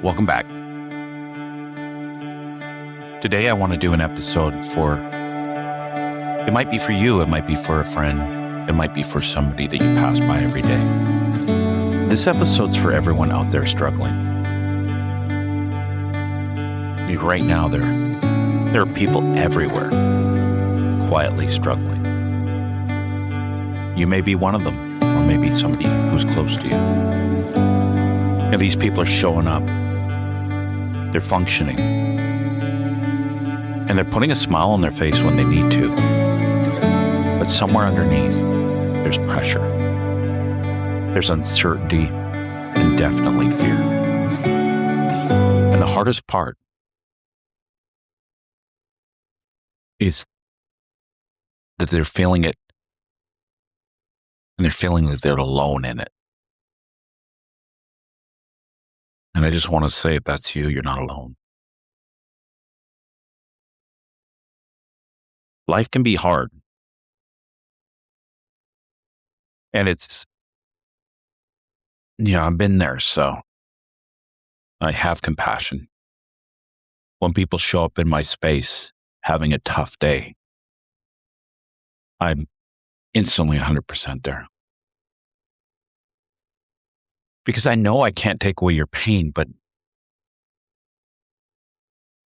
Welcome back. Today I want to do an episode it might be for you, it might be for a friend, it might be for somebody that you pass by every day. This episode's for everyone out there struggling. Right now, there are people everywhere quietly struggling. You may be one of them, or maybe somebody who's close to you. And these people are showing up. They're functioning. And they're putting a smile on their face when they need to. But somewhere underneath, there's pressure. There's uncertainty and definitely fear. And the hardest part is that they're feeling it, and they're feeling that they're alone in it. And I just want to say, if that's you, you're not alone. Life can be hard. And I've been there, so I have compassion. When people show up in my space having a tough day, I'm instantly 100% there. Because I know I can't take away your pain, but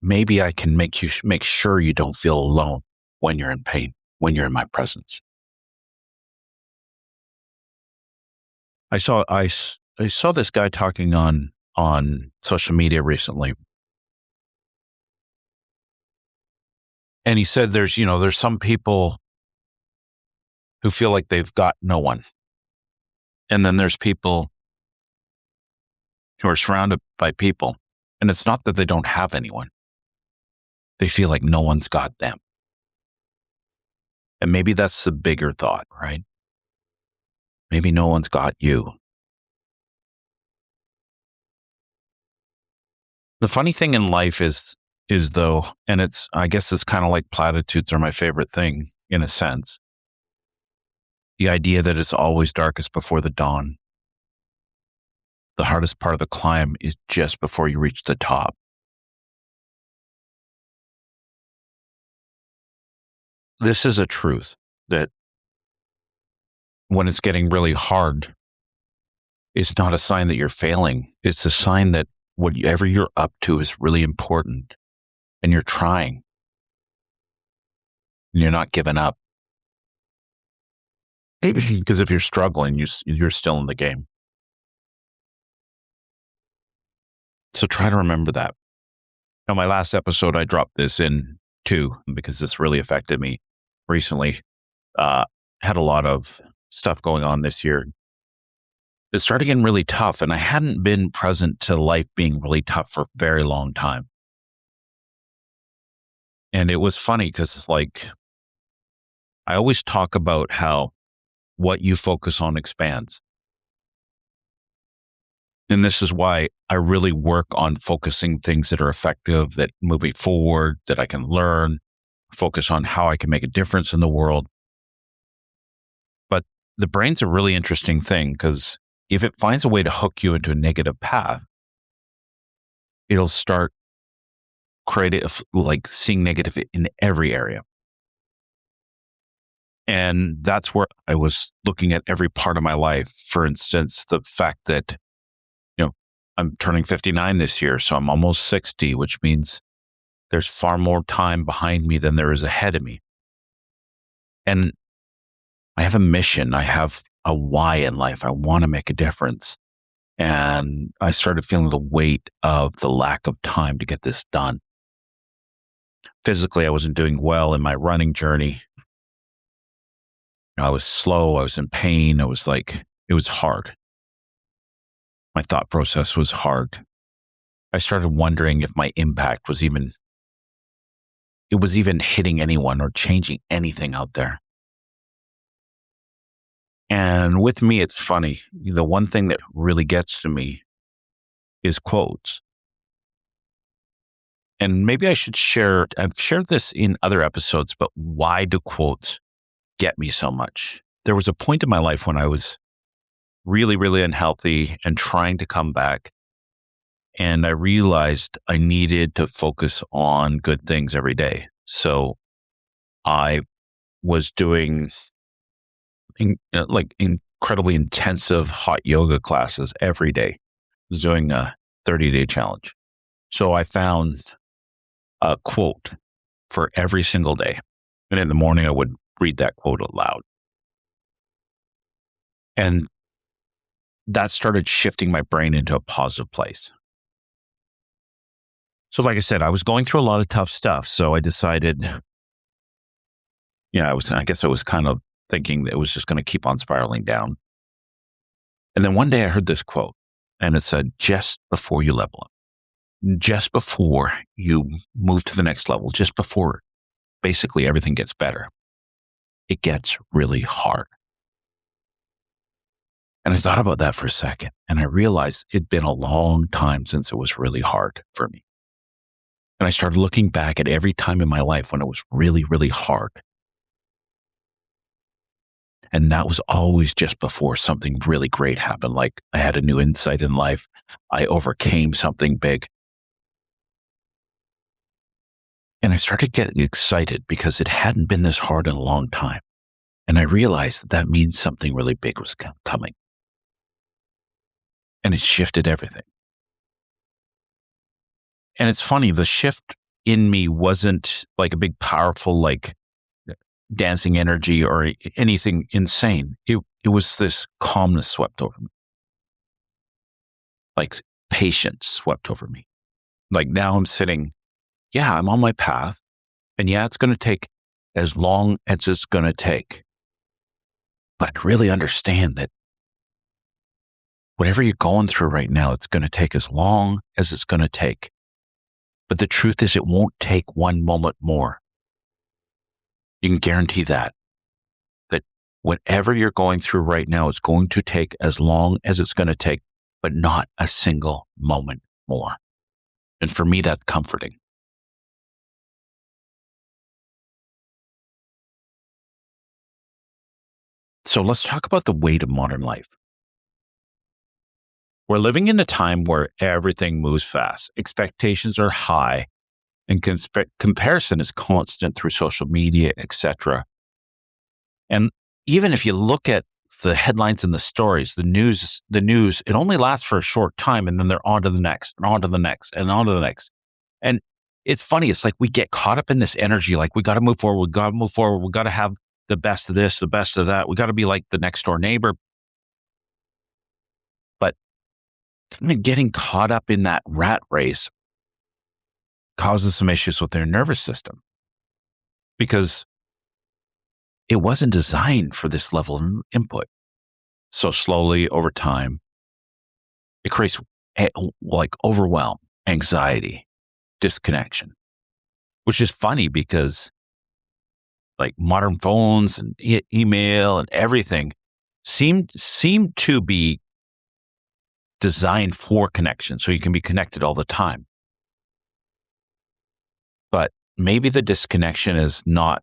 maybe I can make sure you don't feel alone when you're in pain, when you're in my presence. I saw this guy talking on social media recently. And he said there's some people who feel like they've got no one. And then there's people who are surrounded by people. And it's not that they don't have anyone. They feel like no one's got them. And maybe that's the bigger thought, right? Maybe no one's got you. The funny thing in life is though, and I guess it's kind of like platitudes are my favorite thing in a sense. The idea that it's always darkest before the dawn. The hardest part of the climb is just before you reach the top. This is a truth that when it's getting really hard, it's not a sign that you're failing. It's a sign that whatever you're up to is really important and you're trying and you're not giving up. Because if you're struggling, you're still in the game. So try to remember that. Now, my last episode, I dropped this in too, because this really affected me recently. Had a lot of stuff going on this year. It started getting really tough, and I hadn't been present to life being really tough for a very long time. And it was funny because, I always talk about how what you focus on expands. And this is why I really work on focusing things that are effective, that move me forward, that I can learn, focus on how I can make a difference in the world. But the brain's a really interesting thing because if it finds a way to hook you into a negative path, it'll start seeing negative in every area. And that's where I was looking at every part of my life. For instance, the fact that, I'm turning 59 this year, so I'm almost 60, which means there's far more time behind me than there is ahead of me. And I have a mission. I have a why in life. I want to make a difference. And I started feeling the weight of the lack of time to get this done. Physically, I wasn't doing well in my running journey. I was slow. I was in pain. It was hard. My thought process was hard. I started wondering if my impact was even hitting anyone or changing anything out there. And with me, it's funny. The one thing that really gets to me is quotes. And maybe I should share, I've shared this in other episodes, but why do quotes get me so much? There was a point in my life when I was really, really unhealthy and trying to come back. And I realized I needed to focus on good things every day. So I was doing incredibly intensive hot yoga classes every day. I was doing a 30-day challenge. So I found a quote for every single day. And in the morning, I would read that quote aloud. And that started shifting my brain into a positive place. So like I said, I was going through a lot of tough stuff. So I decided, I guess I was kind of thinking that it was just going to keep on spiraling down. And then one day I heard this quote, and it said, just before you level up, just before you move to the next level, just before basically everything gets better, it gets really hard. And I thought about that for a second, and I realized it'd been a long time since it was really hard for me. And I started looking back at every time in my life when it was really, really hard. And that was always just before something really great happened. Like I had a new insight in life. I overcame something big. And I started getting excited because it hadn't been this hard in a long time. And I realized that means something really big was coming. And it shifted everything. And it's funny, the shift in me wasn't like a big, powerful, like dancing energy or anything insane. It was this calmness swept over me. Like patience swept over me. Like now I'm sitting, I'm on my path. And it's going to take as long as it's going to take. But I really understand that whatever you're going through right now, it's going to take as long as it's going to take. But the truth is, it won't take one moment more. You can guarantee that whatever you're going through right now is going to take as long as it's going to take, but not a single moment more. And for me, that's comforting. So let's talk about the weight of modern life. We're living in a time where everything moves fast. Expectations are high and comparison is constant through social media, etc. And even if you look at the headlines and the stories, the news, it only lasts for a short time and then they're on to the next and on to the next and on to the next. And it's funny. It's like we get caught up in this energy. Like we got to move forward. We got to move forward. We got to have the best of this, the best of that. We got to be like the next door neighbor. But getting caught up in that rat race causes some issues with their nervous system because it wasn't designed for this level of input. So slowly over time, it creates like overwhelm, anxiety, disconnection, which is funny because like modern phones and email and everything seem to be designed for connection. So you can be connected all the time. But maybe the disconnection is not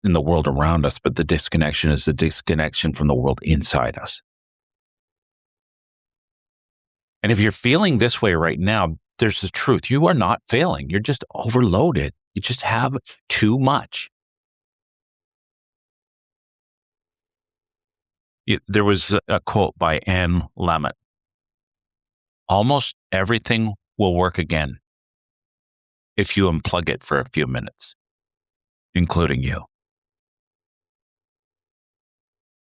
in the world around us, but the disconnection is the disconnection from the world inside us. And if you're feeling this way right now, there's the truth. You are not failing. You're just overloaded. You just have too much. There was a quote by Anne Lamott. Almost everything will work again if you unplug it for a few minutes, including you.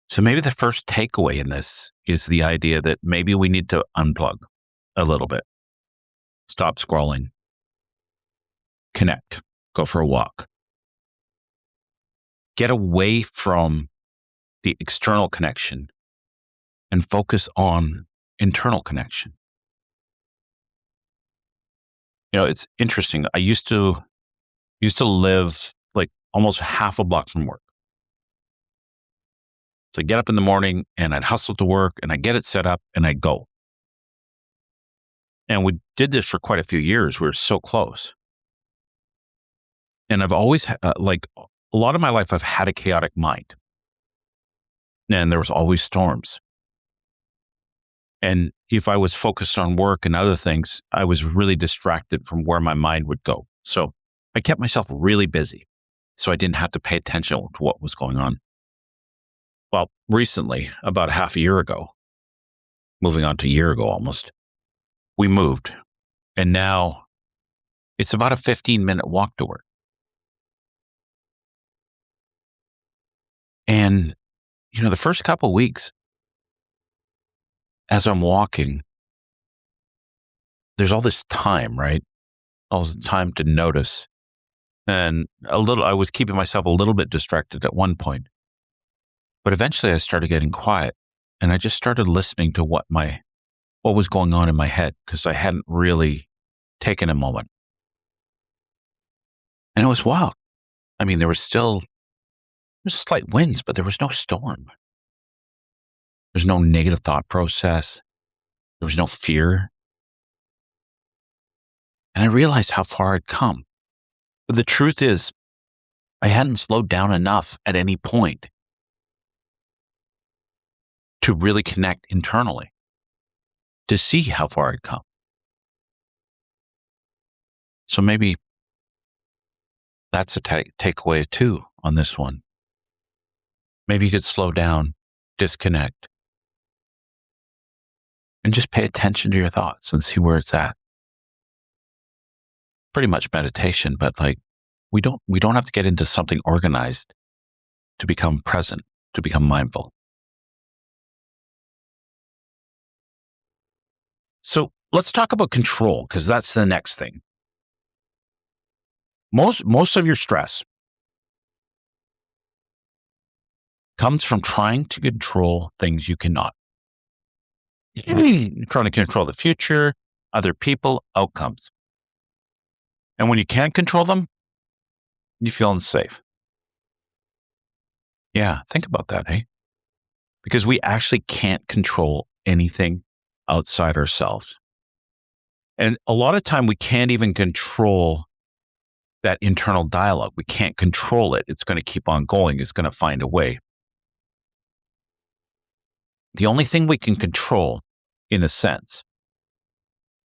So maybe the first takeaway in this is the idea that maybe we need to unplug a little bit. Stop scrolling. Connect. Go for a walk. Get away from the external connection and focus on internal connection. It's interesting. I used to live like almost half a block from work. So I'd get up in the morning and I'd hustle to work and I'd get it set up and I'd go. And we did this for quite a few years. We were so close. And I've always, like a lot of my life, I've had a chaotic mind. And there was always storms. And if I was focused on work and other things, I was really distracted from where my mind would go. So I kept myself really busy so I didn't have to pay attention to what was going on. Well, recently, about half a year ago, moving on to a year ago almost, we moved. And now it's about a 15-minute walk to work. And, the first couple of weeks, as I'm walking, there's all this time, right? All this time to notice. And I was keeping myself a little bit distracted at one point. But eventually I started getting quiet and I just started listening to what was going on in my head because I hadn't really taken a moment. And it was wild. I mean, there was slight winds, but there was no storm. There's no negative thought process. There was no fear. And I realized how far I'd come. But the truth is, I hadn't slowed down enough at any point to really connect internally, to see how far I'd come. So maybe that's a takeaway too on this one. Maybe you could slow down, disconnect, and just pay attention to your thoughts and see where it's at. Pretty much meditation, but we don't have to get into something organized to become present, to become mindful. So let's talk about control, because that's the next thing. Most of your stress comes from trying to control things you cannot. You're trying to control the future, other people, outcomes. And when you can't control them, you feel unsafe. Yeah, think about that, hey? Because we actually can't control anything outside ourselves. And a lot of time we can't even control that internal dialogue. We can't control it. It's going to keep on going. It's going to find a way. The only thing we can control, in a sense,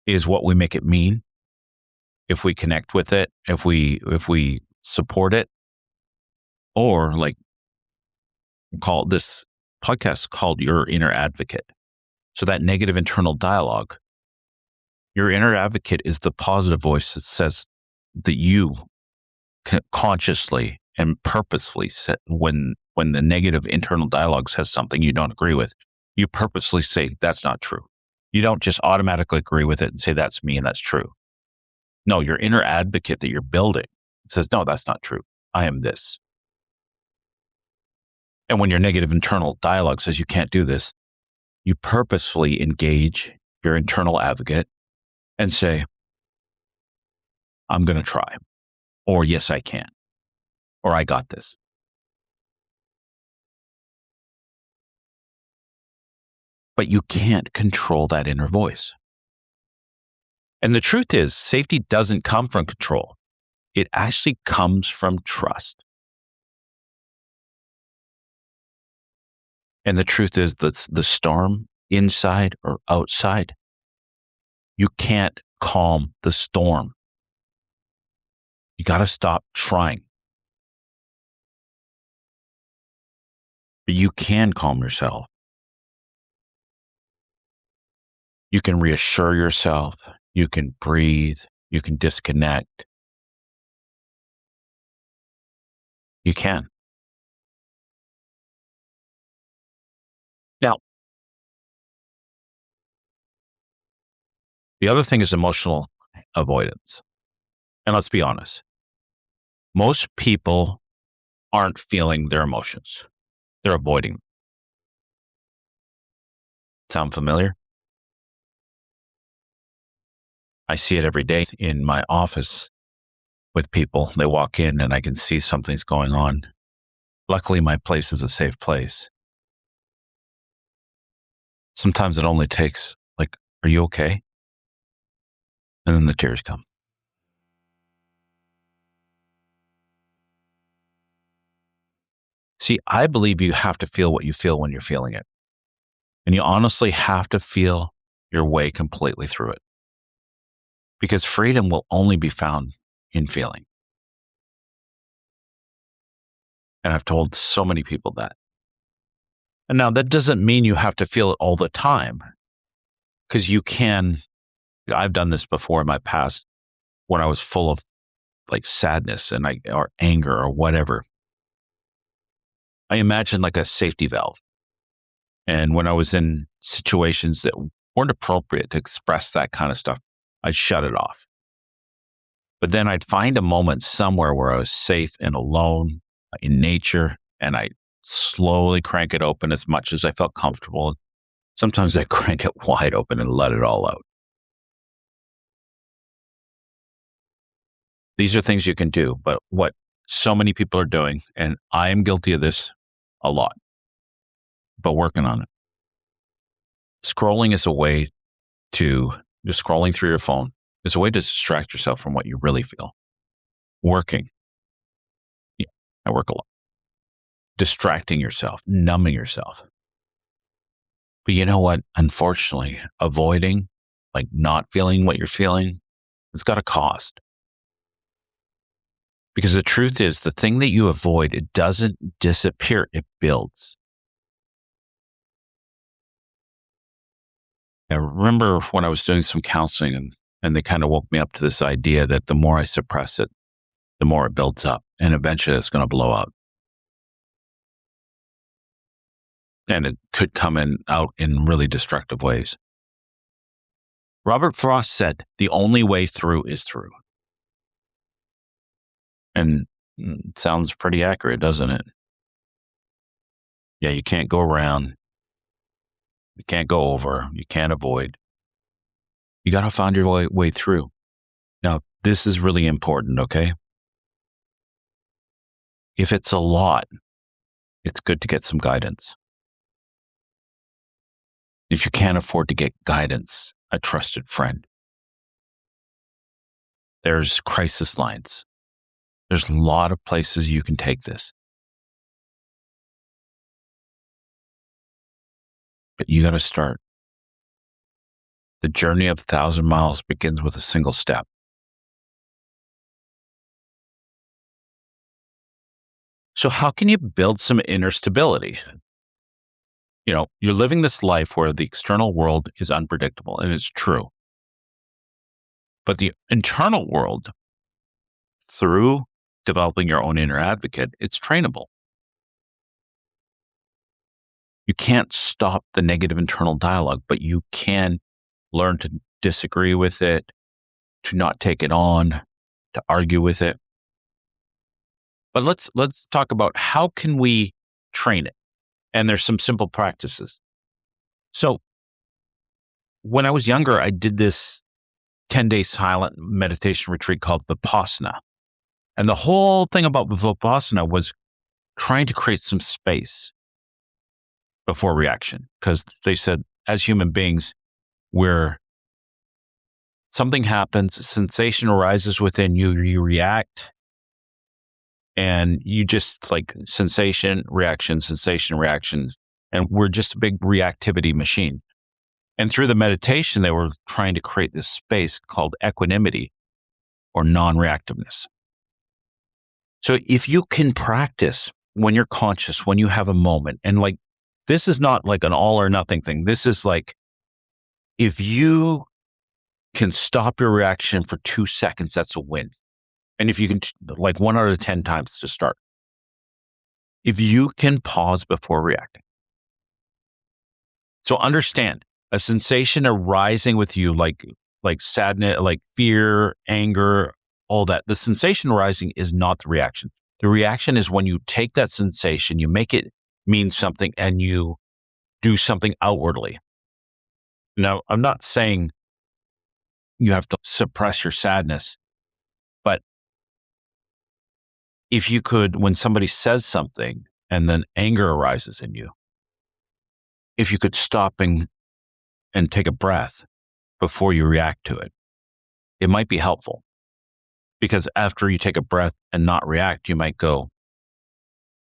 is what we make it mean. If we connect with it, if we support it, or call this podcast called Your Inner Advocate. So that negative internal dialogue, your inner advocate is the positive voice that says that you consciously and purposefully set when the negative internal dialogue says something you don't agree with, you purposely say that's not true. You don't just automatically agree with it and say that's me and that's true. No, your inner advocate that you're building says, no, that's not true. I am this. And when your negative internal dialogue says you can't do this, you purposefully engage your internal advocate and say, I'm going to try, or yes, I can, or I got this. But you can't control that inner voice. And the truth is, safety doesn't come from control. It actually comes from trust. And the truth is that the storm, inside or outside, you can't calm the storm. You got to stop trying. But you can calm yourself. You can reassure yourself. You can breathe. You can disconnect. You can. Now, the other thing is emotional avoidance. And let's be honest, most people aren't feeling their emotions. They're avoiding them. Sound familiar? I see it every day in my office with people. They walk in and I can see something's going on. Luckily, my place is a safe place. Sometimes it only takes, are you okay? And then the tears come. See, I believe you have to feel what you feel when you're feeling it. And you honestly have to feel your way completely through it. Because freedom will only be found in feeling. And I've told so many people that. And now that doesn't mean you have to feel it all the time. Because you can, I've done this before in my past when I was full of like sadness or anger or whatever. I imagined like a safety valve. And when I was in situations that weren't appropriate to express that kind of stuff, I'd shut it off. But then I'd find a moment somewhere where I was safe and alone in nature, and I'd slowly crank it open as much as I felt comfortable. Sometimes I'd crank it wide open and let it all out. These are things you can do, but what so many people are doing, and I am guilty of this a lot, but working on it. Scrolling is a way to, just scrolling through your phone is a way to distract yourself from what you really feel. Working. Yeah, I work a lot. Distracting yourself, numbing yourself. But you know what? Unfortunately, avoiding, like not feeling what you're feeling, it's got a cost. Because the truth is, the thing that you avoid, it doesn't disappear, it builds. I remember when I was doing some counseling and they kind of woke me up to this idea that the more I suppress it, the more it builds up and eventually it's going to blow out. And it could come out in really destructive ways. Robert Frost said, the only way through is through. And it sounds pretty accurate, doesn't it? Yeah, you can't go around. You can't go over. You can't avoid. You got to find your way through. Now, this is really important, okay? If it's a lot, it's good to get some guidance. If you can't afford to get guidance, a trusted friend. There's crisis lines. There's a lot of places you can take this. But you got to start. The journey of 1,000 miles begins with a single step. So how can you build some inner stability? You know, you're living this life where the external world is unpredictable, and it's true. But the internal world, through developing your own inner advocate, it's trainable. You can't stop the negative internal dialogue, but you can learn to disagree with it, to not take it on, to argue with it. But let's talk about how can we train it? And there's some simple practices. So when I was younger, I did this 10-day silent meditation retreat called Vipassana. And the whole thing about Vipassana was trying to create some space before reaction. Because they said, as human beings, something happens, a sensation arises within you, you react, and you just like sensation, reaction, and we're just a big reactivity machine. And through the meditation, they were trying to create this space called equanimity or non-reactiveness. So if you can practice when you're conscious, when you have a moment, and like, this is not like an all or nothing thing. This is like, if you can stop your reaction for 2 seconds, that's a win. And if you can, like 1 out of 10 times to start. If you can pause before reacting. So understand, a sensation arising with you, like sadness, like fear, anger, all that. The sensation arising is not the reaction. The reaction is when you take that sensation, you make it mean something, and you do something outwardly. Now, I'm not saying you have to suppress your sadness, but if you could, when somebody says something and then anger arises in you, if you could stop and take a breath before you react to it, it might be helpful. Because after you take a breath and not react, you might go,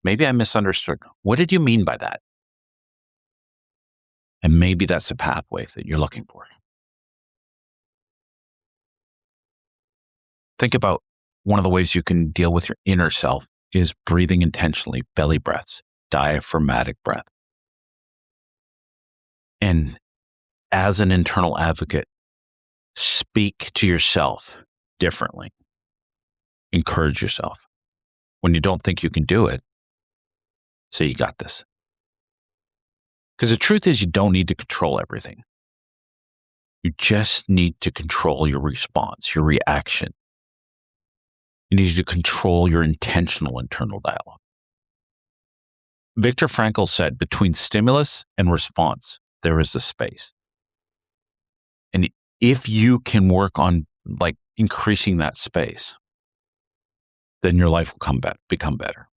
maybe I misunderstood. What did you mean by that? And maybe that's the pathway that you're looking for. Think about one of the ways you can deal with your inner self is breathing intentionally, belly breaths, diaphragmatic breath. And as an internal advocate, speak to yourself differently. Encourage yourself. When you don't think you can do it, say you got this. Because the truth is you don't need to control everything. You just need to control your response, your reaction. You need to control your intentional internal dialogue. Viktor Frankl said, between stimulus and response, there is a space. And if you can work on increasing that space, then your life will become better.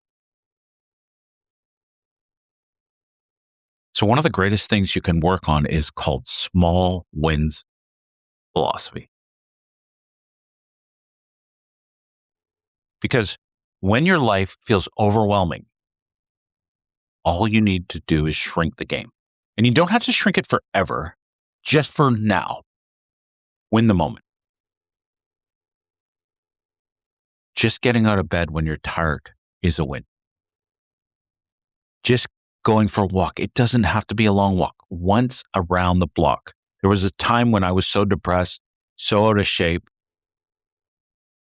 So one of the greatest things you can work on is called small wins philosophy. Because when your life feels overwhelming, all you need to do is shrink the game. And you don't have to shrink it forever, just for now. Win the moment. Just getting out of bed when you're tired is a win. Just going for a walk. It doesn't have to be a long walk. Once around the block. There was a time when I was so depressed, so out of shape.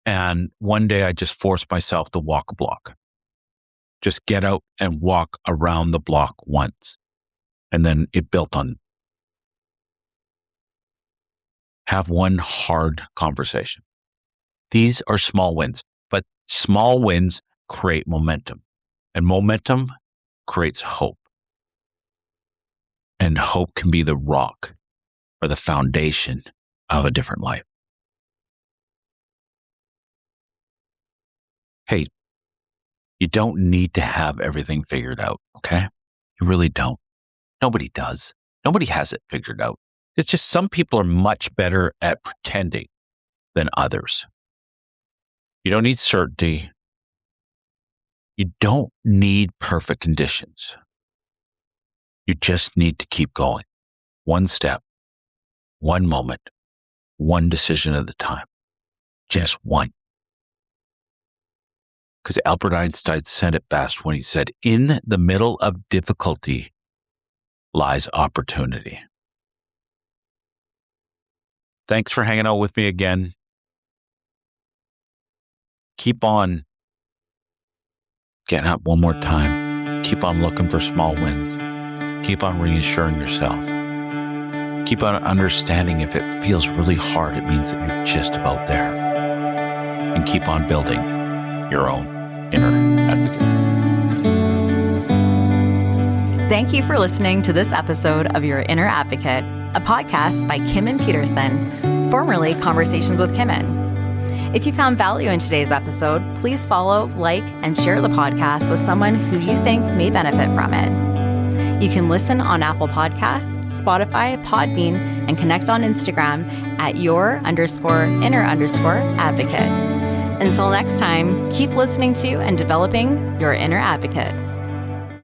And one day I just forced myself to walk a block. Just get out and walk around the block once. And then it built on. Have one hard conversation. These are small wins, but small wins create momentum. And momentum creates hope. And hope can be the rock or the foundation of a different life. Hey, you don't need to have everything figured out, okay? You really don't. Nobody does. Nobody has it figured out. It's just some people are much better at pretending than others. You don't need certainty. You don't need perfect conditions. You just need to keep going. One step, one moment, one decision at a time. Just one. Because Albert Einstein said it best when he said, in the middle of difficulty lies opportunity. Thanks for hanging out with me again. Keep on getting up one more time. Keep on looking for small wins. Keep on reassuring yourself. Keep on understanding if it feels really hard, it means that you're just about there. And keep on building your own inner advocate. Thank you for listening to this episode of Your Inner Advocate, a podcast by Kimmin Peterson, formerly Conversations with Kimmin. If you found value in today's episode, please follow, like, and share the podcast with someone who you think may benefit from it. You can listen on Apple Podcasts, Spotify, Podbean, and connect on Instagram at your_inner_advocate. Until next time, keep listening to and developing your inner advocate.